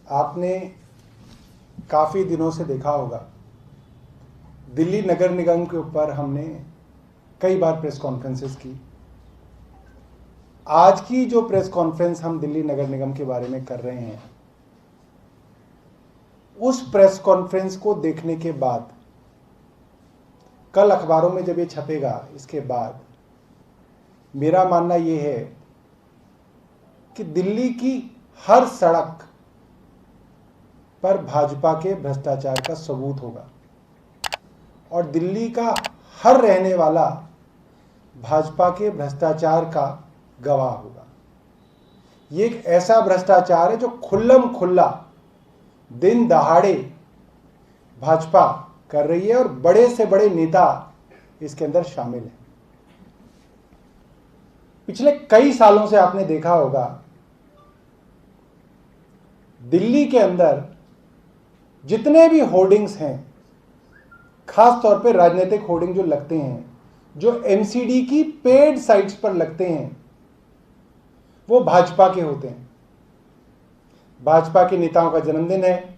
आपने काफ़ी दिनों से देखा होगा, दिल्ली नगर निगम के ऊपर हमने कई बार प्रेस कॉन्फ्रेंसेस की। आज की जो प्रेस कॉन्फ्रेंस हम दिल्ली नगर निगम के बारे में कर रहे हैं, उस प्रेस कॉन्फ्रेंस को देखने के बाद, कल अखबारों में जब ये छपेगा, इसके बाद मेरा मानना ये है कि दिल्ली की हर सड़क पर भाजपा के भ्रष्टाचार का सबूत होगा और दिल्ली का हर रहने वाला भाजपा के भ्रष्टाचार का गवाह होगा। ये एक ऐसा भ्रष्टाचार है जो खुल्लम खुल्ला दिन दहाड़े भाजपा कर रही है और बड़े से बड़े नेता इसके अंदर शामिल हैं। पिछले कई सालों से आपने देखा होगा, दिल्ली के अंदर जितने भी होर्डिंग्स हैं, खास तौर पे राजनीतिक होर्डिंग जो लगते हैं, जो एमसीडी की पेड साइट्स पर लगते हैं, वो भाजपा के होते हैं। भाजपा के नेताओं का जन्मदिन है,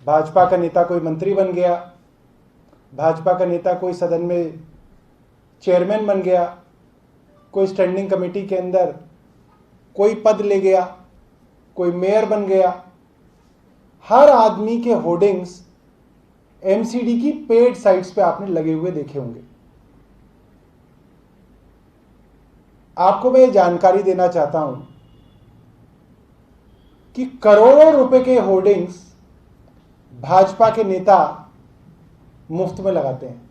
भाजपा का नेता कोई मंत्री बन गया, भाजपा का नेता कोई सदन में चेयरमैन बन गया, कोई स्टैंडिंग कमेटी के अंदर कोई पद ले गया, कोई मेयर बन गया। हर आदमी के होर्डिंग्स एमसीडी की पेड साइट्स पे आपने लगे हुए देखे होंगे। आपको मैं जानकारी देना चाहता हूं कि करोड़ों रुपए के होर्डिंग्स भाजपा के नेता मुफ्त में लगाते हैं।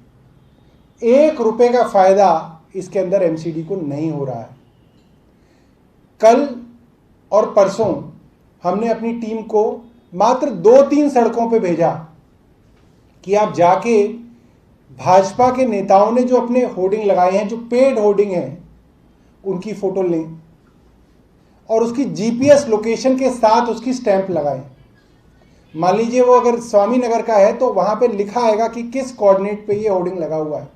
1 रुपए का फायदा इसके अंदर एमसीडी को नहीं हो रहा है। कल और परसों हमने अपनी टीम को मात्र 2-3 सड़कों पे भेजा कि आप जाके भाजपा के नेताओं ने जो अपने होर्डिंग लगाए हैं, जो पेड होर्डिंग हैं, उनकी फोटो लें और उसकी जीपीएस लोकेशन के साथ उसकी स्टैंप लगाएं। मान लीजिए वो अगर स्वामी नगर का है तो वहां पे लिखा आएगा कि किस कोऑर्डिनेट पे ये होर्डिंग लगा हुआ है।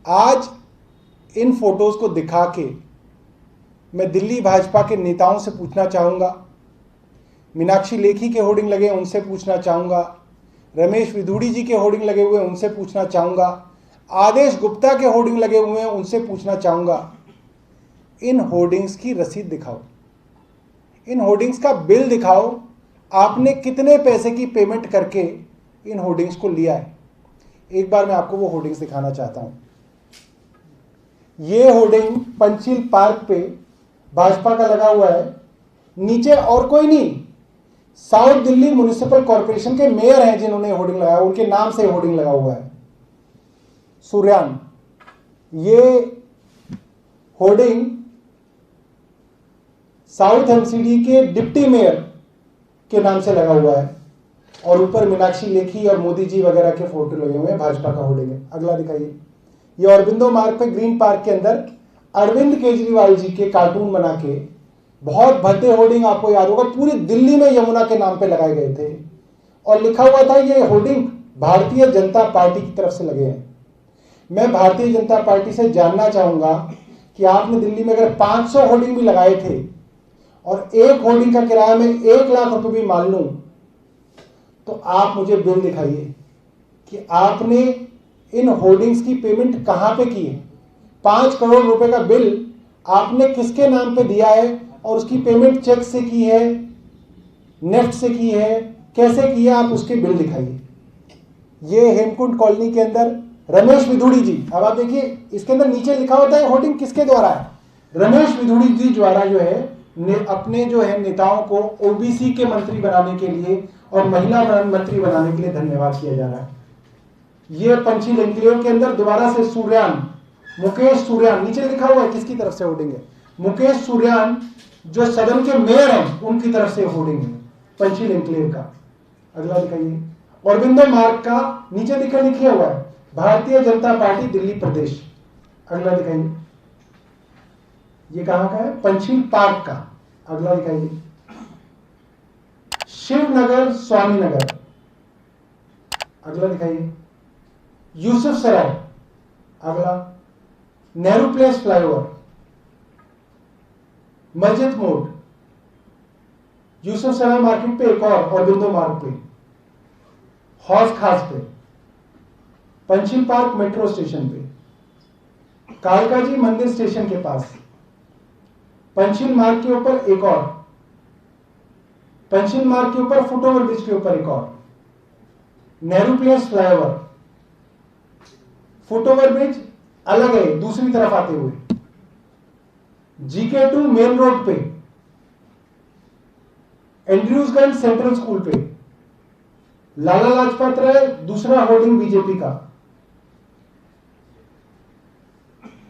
आज इन फोटोज को दिखा के मैं दिल्ली भाजपा के नेताओं से पूछना चाहूंगा, मीनाक्षी लेखी के होर्डिंग लगे उनसे पूछना चाहूंगा, रमेश विधूड़ी जी के होर्डिंग लगे हुए उनसे पूछना चाहूंगा, आदेश गुप्ता के होर्डिंग लगे हुए हैं उनसे पूछना चाहूंगा, इन होर्डिंग्स की रसीद दिखाओ, इन होर्डिंग्स का बिल दिखाओ, आपने कितने पैसे की पेमेंट करके इन होर्डिंग्स को लिया है। एक बार मैं आपको वो होर्डिंग्स दिखाना चाहता हूं। ये होर्डिंग पंचशील पार्क पे भाजपा का लगा हुआ है, नीचे और कोई नहीं, साउथ दिल्ली म्युनिसिपल कॉर्पोरेशन के मेयर हैं जिन्होंने होर्डिंग लगाया, उनके नाम से होर्डिंग लगा हुआ है, सूर्यान। ये होर्डिंग साउथ एमसीडी के डिप्टी मेयर के नाम से लगा हुआ है और ऊपर मीनाक्षी लेखी और मोदी जी वगैरह के फोटो लगे हुए हैं, भाजपा का होर्डिंग है। अगला दिखाइए। ये अरविंदो मार्ग पे ग्रीन पार्क के अंदर अरविंद केजरीवाल जी के कार्टून बना के बहुत भद्दे होर्डिंग, आपको याद होगा, पूरी दिल्ली में यमुना के नाम पे लगाए गए थे और लिखा हुआ था ये होर्डिंग भारतीय जनता पार्टी की तरफ से लगे हैं। मैं भारतीय जनता पार्टी से जानना चाहूंगा कि आपने दिल्ली में अगर 500 होर्डिंग भी लगाए थे और एक होर्डिंग का किराया मैं 1 लाख रुपए भी मान लूं तो आप मुझे बिल दिखाइए कि आपने इन होर्डिंग्स की पेमेंट कहां पे की है। 5 करोड़ रुपए का बिल आपने किसके नाम पे दिया है और उसकी पेमेंट चेक से की है, नेफ्ट से की है, कैसे की है, आप उसके बिल दिखाइए। ये हेमकुंड कॉलोनी के अंदर रमेश विधूड़ी जी, अब आप देखिए इसके अंदर नीचे लिखा होता है होर्डिंग किसके द्वारा है। रमेश विधूड़ी जी द्वारा जो है अपने जो है नेताओं को ओबीसी के मंत्री बनाने के लिए और महिला मंत्री बनाने के लिए धन्यवाद किया जा रहा है। ये पंचशील एनक्लेव के अंदर दोबारा से सूर्यान, मुकेश सूर्यान, नीचे लिखा हुआ है किसकी तरफ से होर्डिंग है, मुकेश सूर्यान जो सदन के मेयर हैं उनकी तरफ से होर्डिंग है पंचशील एनक्लेव का। अगला दिखाइए। अरविंदो मार्ग का नीचे लिखा हुआ है भारतीय जनता पार्टी दिल्ली प्रदेश। अगला दिखाइए। ये कहां का है, पंचशील पार्क का। अगला दिखाइए। शिवनगर स्वामी नगर। अगला दिखाइए। यूसुफ सराय। अगला नेहरू प्लेस फ्लाईओवर। मस्जिद मोड़, यूसुफ सराय मार्केट पे एक और बिंदु मार्ग पे, हौज खास पे, पंचिल पार्क मेट्रो स्टेशन पे, कालका जी मंदिर स्टेशन के पास, पंचिल मार्ग के ऊपर एक और, पंचिल मार्ग के ऊपर फुटओवर ब्रिज के ऊपर एक और, Nehru place flyover, foot over bridge अलग है दूसरी तरफ आते हुए, GK2 मेन रोड पे, एंड्रयूजगंज सेंट्रल स्कूल पे, लाला लाजपत राय दूसरा होर्डिंग बीजेपी का,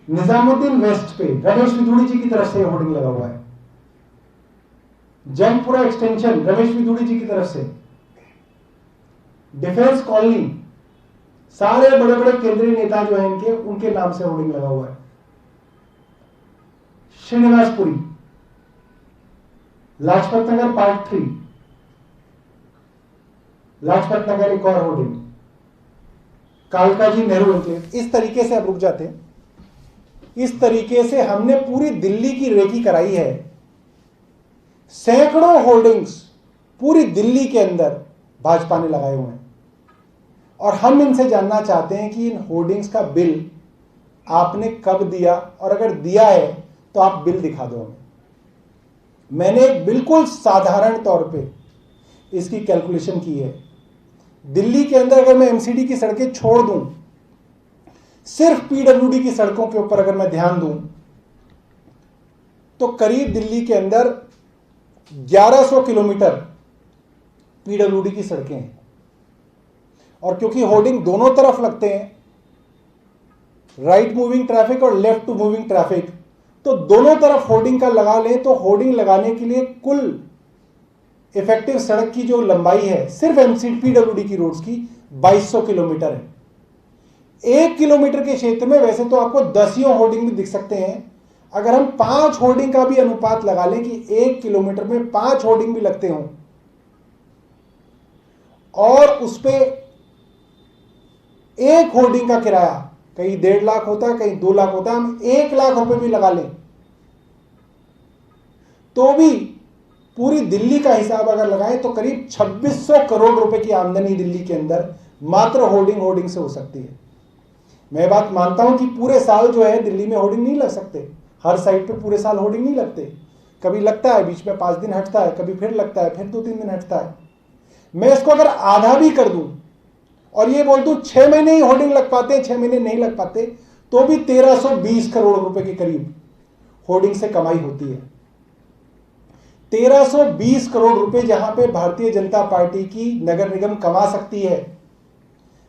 निजामुद्दीन वेस्ट पे रमेश विधुड़ी जी की तरफ से होर्डिंग लगा हुआ है, जंगपुरा एक्सटेंशन रमेश विधुड़ी जी की तरफ से, डिफेंस कॉलोनी, सारे बड़े बड़े केंद्रीय नेता जो हैं इनके, उनके नाम से होर्डिंग लगा हुआ है, श्रीनिवासपुरी, लाजपत नगर पार्ट 3, लाजपत नगर एक और होर्डिंग, कालका जी नेहरू एनक्लेव। इस तरीके से अब रुक जाते हैं। इस तरीके से हमने पूरी दिल्ली की रेकी कराई है। सैकड़ों होर्डिंग्स पूरी दिल्ली के अंदर भाजपा ने लगाए हुए हैं और हम इनसे जानना चाहते हैं कि इन होर्डिंग्स का बिल आपने कब दिया, और अगर दिया है तो आप बिल दिखा दो हमें। मैंने बिल्कुल साधारण तौर पे इसकी कैलकुलेशन की है। दिल्ली के अंदर अगर मैं एमसीडी की सड़कें छोड़ दूं, सिर्फ पीडब्ल्यूडी की सड़कों के ऊपर अगर मैं ध्यान दूं, तो करीब दिल्ली के अंदर 1100 किलोमीटर पीडब्ल्यूडी की सड़कें हैं। और क्योंकि होर्डिंग दोनों तरफ लगते हैं, राइट मूविंग ट्रैफिक और लेफ्ट टू मूविंग ट्रैफिक, तो दोनों तरफ होर्डिंग का लगा लें तो होर्डिंग लगाने के लिए कुल इफेक्टिव सड़क की जो लंबाई है सिर्फ एमसीडी पीडब्ल्यूडी की रोड्स की 2200 किलोमीटर है। 1 किलोमीटर के क्षेत्र में वैसे तो आपको 10 होर्डिंग भी दिख सकते हैं। अगर हम 5 होर्डिंग का भी अनुपात लगा लें कि 1 किलोमीटर में 5 होर्डिंग भी लगते हों और उस पे एक होर्डिंग का किराया कहीं 1.5 लाख होता है, कहीं 2 लाख होता है, हम 1 लाख रुपए भी लगा लें तो भी पूरी दिल्ली का हिसाब अगर लगाएं तो करीब 2600 करोड़ रुपए की आमदनी दिल्ली के अंदर मात्र होर्डिंग से हो सकती है। मैं बात मानता हूं कि पूरे साल जो है दिल्ली में होर्डिंग नहीं लग सकते, हर साइड पे पूरे साल होर्डिंग नहीं लगते, कभी लगता है बीच में 5 दिन हटता है, कभी फिर लगता है, फिर 2-3 दिन हटता है। मैं इसको अगर आधा भी कर दूं और ये बोल दूं 6 महीने ही होर्डिंग लग पाते हैं, 6 महीने नहीं लग पाते, तो भी 1320 करोड़ रुपए के करीब होर्डिंग से कमाई होती है। 1320 करोड़ रुपए जहां पे भारतीय जनता पार्टी की नगर निगम कमा सकती है।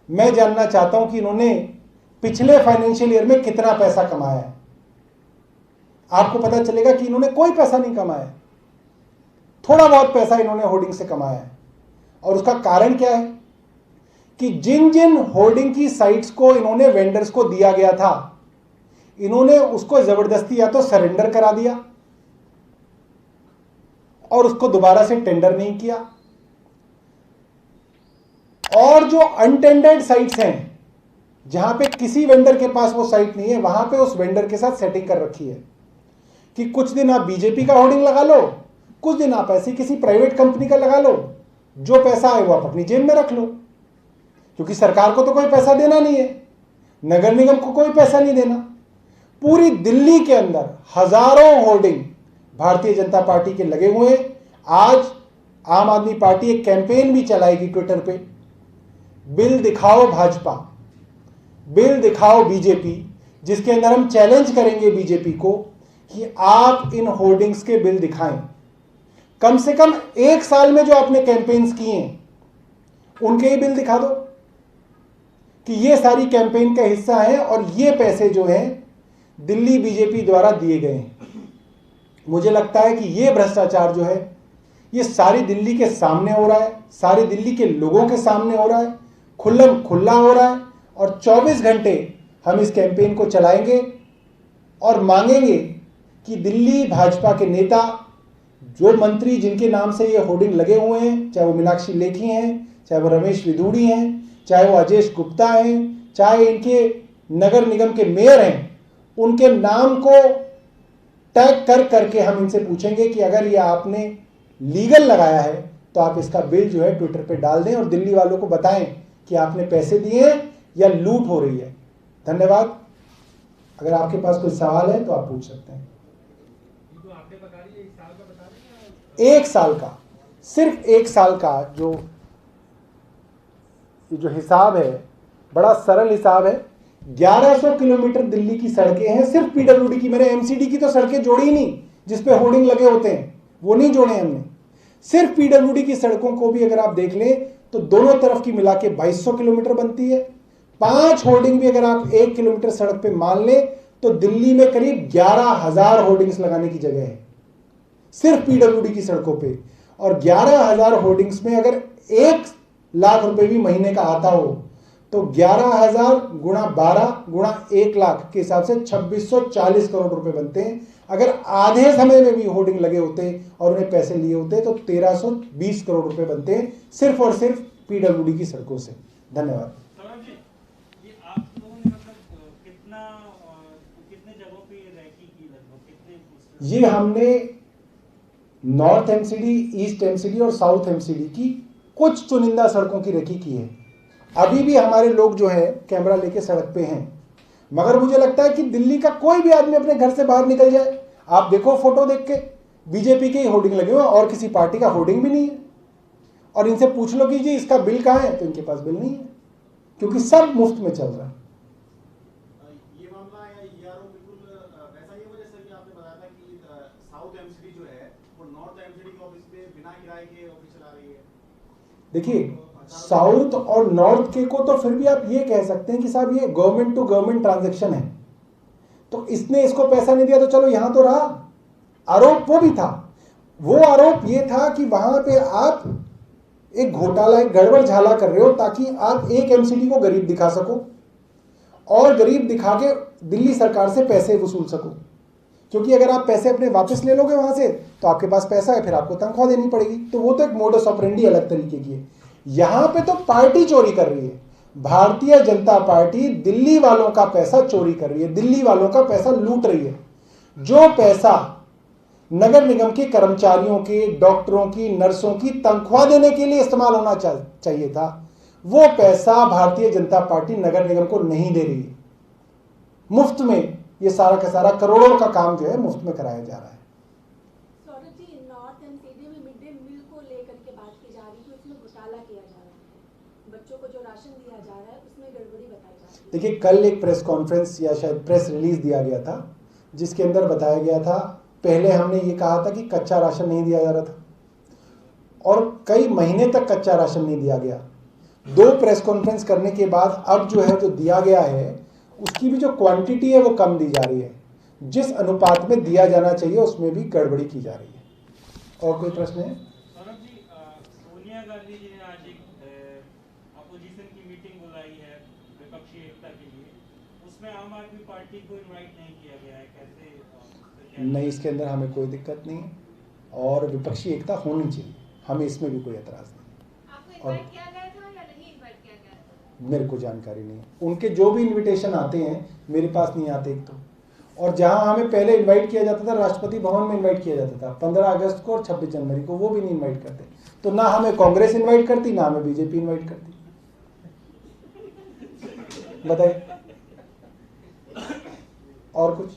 मैं जानना चाहता हूं कि इन्होंने पिछले फाइनेंशियल ईयर में कितना पैसा कमाया है। आपको पता चलेगा कि इन्होंने कोई पैसा नहीं कमाया, थोड़ा बहुत पैसा इन्होंने होर्डिंग से कमाया है। और उसका कारण क्या है कि जिन जिन होर्डिंग की साइट्स को इन्होंने वेंडर्स को दिया गया था, इन्होंने उसको जबरदस्ती या तो सरेंडर करा दिया और उसको दोबारा से टेंडर नहीं किया, और जो अनटेंडर्ड साइट्स हैं जहां पे किसी वेंडर के पास वो साइट नहीं है, वहां पे उस वेंडर के साथ सेटिंग कर रखी है कि कुछ दिन आप बीजेपी का होर्डिंग लगा लो, कुछ दिन आप ऐसी किसी प्राइवेट कंपनी का लगा लो, जो पैसा आए वो आप अपनी जेब में रख लो, क्योंकि सरकार को तो कोई पैसा देना नहीं है, नगर निगम को कोई पैसा नहीं देना। पूरी दिल्ली के अंदर हजारों होर्डिंग भारतीय जनता पार्टी के लगे हुए हैं। आज आम आदमी पार्टी एक कैंपेन भी चलाएगी ट्विटर पे, बिल दिखाओ भाजपा, बिल दिखाओ बीजेपी, जिसके अंदर हम चैलेंज करेंगे बीजेपी को कि आप इन होर्डिंग्स के बिल दिखाएं। कम से कम 1 साल में जो आपने कैंपेन्स किए हैं उनके ही बिल दिखा दो कि ये सारी कैंपेन का हिस्सा है और ये पैसे जो हैं दिल्ली बीजेपी द्वारा दिए गए हैं। मुझे लगता है कि ये भ्रष्टाचार जो है ये सारी दिल्ली के सामने हो रहा है, सारी दिल्ली के लोगों के सामने हो रहा है, खुल्लम खुल्ला हो रहा है। और 24 घंटे हम इस कैंपेन को चलाएंगे और मांगेंगे कि दिल्ली भाजपा के नेता, जो मंत्री जिनके नाम से ये होर्डिंग लगे हुए हैं, चाहे वो मीनाक्षी लेखी हैं, चाहे वो रमेश विधुड़ी हैं, चाहे वो अजेश गुप्ता हैं, चाहे इनके नगर निगम के मेयर हैं, उनके नाम को टैग कर करके हम इनसे पूछेंगे कि अगर ये आपने लीगल लगाया है तो आप इसका बिल जो है ट्विटर पे डाल दें और दिल्ली वालों को बताएं कि आपने पैसे दिए हैं या लूट हो रही है। धन्यवाद। अगर आपके पास कोई सवाल है तो आप पूछ सकते हैं। तो आपने बता दिया, 1 साल का बता दें। 1 साल का, सिर्फ 1 साल का जो हिसाब है, बड़ा सरल हिसाब है। 1100 किलोमीटर दिल्ली की सड़कें हैं सिर्फ पीडब्ल्यूडी की। मैंने एमसीडी की तो सड़कें जोड़ी ही नहीं जिसपे होर्डिंग लगे होते हैं, वो नहीं जोड़े हमने। सिर्फ पीडब्ल्यूडी की सड़कों को भी अगर आप देख लें तो दोनों तरफ की मिला के 2200 किलोमीटर बनती है। 5 होर्डिंग भी अगर आप 1 किलोमीटर सड़क पे मान लें तो दिल्ली में करीब 11,000 होर्डिंग्स लगाने की जगह है सिर्फ पीडब्ल्यूडी की सड़कों पे। और 11,000 होर्डिंग्स में अगर 1 लाख रुपए भी महीने का आता हो तो 11,000 गुणा 12 गुणा 1 लाख के हिसाब से 2640 करोड़ रुपए बनते हैं। अगर आधे समय में भी होर्डिंग लगे होते और उन्हें पैसे लिए होते तो 1320 करोड़ रुपए बनते हैं सिर्फ और सिर्फ पीडब्ल्यूडी की सड़कों से। धन्यवाद। ये हमने नॉर्थ एमसीडी, ईस्ट एमसीडी और साउथ एमसीडी की कुछ चुनिंदा सड़कों की रेकी की है। अभी भी हमारे लोग जो है कैमरा लेके सड़क पे हैं, मगर मुझे लगता है कि दिल्ली का कोई भी आदमी अपने घर से बाहर निकल जाए, आप देखो फोटो देख के, बीजेपी के ही होर्डिंग लगे हुए और किसी पार्टी का होर्डिंग भी नहीं है। और इनसे पूछ लो कि जी इसका बिल कहाँ है, तो इनके पास बिल नहीं है क्योंकि सब मुफ्त में चल रहा है। ये मामला बिल्कुल वैसा ही वजह से आपने बताया था कि साउथ एमसीडी जो है वो नॉर्थ एमसीडी के ऑफिस पे बिना किराए के ऑफिस चला रही है। देखिए साउथ और नॉर्थ के को तो फिर भी आप ये कह सकते हैं कि साहब ये गवर्नमेंट टू गवर्नमेंट ट्रांजैक्शन है, तो इसने इसको पैसा नहीं दिया तो चलो यहां तो रहा। आरोप वो भी था, वो आरोप ये था कि वहां पे आप एक घोटाला, एक गड़बड़ झाला कर रहे हो ताकि आप एक एमसीडी को गरीब दिखा सको और गरीब दिखा के दिल्ली सरकार से पैसे वसूल सको। क्योंकि अगर आप पैसे अपने वापस ले लोगे वहां से तो आपके पास पैसा है, फिर आपको तनख्वाह देनी पड़ेगी। तो वो तो एक मोडस ऑपरेंडी अलग तरीके की है। यहां पे तो पार्टी चोरी कर रही है, भारतीय जनता पार्टी दिल्ली वालों का पैसा चोरी कर रही है, दिल्ली वालों का पैसा लूट रही है। जो पैसा नगर निगम के कर्मचारियों के, डॉक्टरों की, नर्सों की तनख्वाह देने के लिए इस्तेमाल होना चाहिए था, वो पैसा भारतीय जनता पार्टी नगर निगम को नहीं दे रही है। मुफ्त में ये सारा का सारा करोड़ों का काम जो है मुफ्त में कराया जा रहा है। नॉर्थ एमसीडी में मिड डे मील को लेकर के बात की जा रही है, उसमें घोटाला किया जा रहा है, बच्चों को जो राशन दिया जा रहा है उसमें गड़बड़ी बताई जा रही है। देखिए कल एक प्रेस कॉन्फ्रेंस या शायद प्रेस रिलीज दिया गया था जिसके अंदर बताया गया था, पहले हमने ये कहा था कि कच्चा राशन नहीं दिया जा रहा था और कई महीने तक कच्चा राशन नहीं दिया गया। 2 प्रेस कॉन्फ्रेंस करने के बाद अब जो है जो दिया गया है उसकी भी जो क्वांटिटी है वो कम दी जा रही है, जिस अनुपात में दिया जाना चाहिए उसमें भी गड़बड़ी की जा रही है। और कोई प्रश्न है? सौरभ जी, सोनिया गांधी जी ने आज एक अपोजिशन की मीटिंग बुलाई है विपक्षी एकता के लिए, उसमें आम आदमी पार्टी को इनवाइट नहीं किया गया है, कैसे? नहीं, इसके अंदर हमें कोई दिक्कत नहीं है और विपक्षी एकता होनी चाहिए, हमें इसमें भी कोई एतराज नहीं। आपको इनवाइट किया गया था या नहीं इनवाइट किया गया था? मेरे को जानकारी नहीं है। उनके जो भी इनविटेशन आते हैं मेरे पास नहीं आते एक तो, और जहां हमें पहले इनवाइट किया जाता था राष्ट्रपति भवन में इनवाइट किया जाता था 15 अगस्त को और 26 जनवरी को, वो भी नहीं इनवाइट करते। तो ना हमें कांग्रेस इनवाइट करती ना हमें बीजेपी इनवाइट करती। बताइए और कुछ?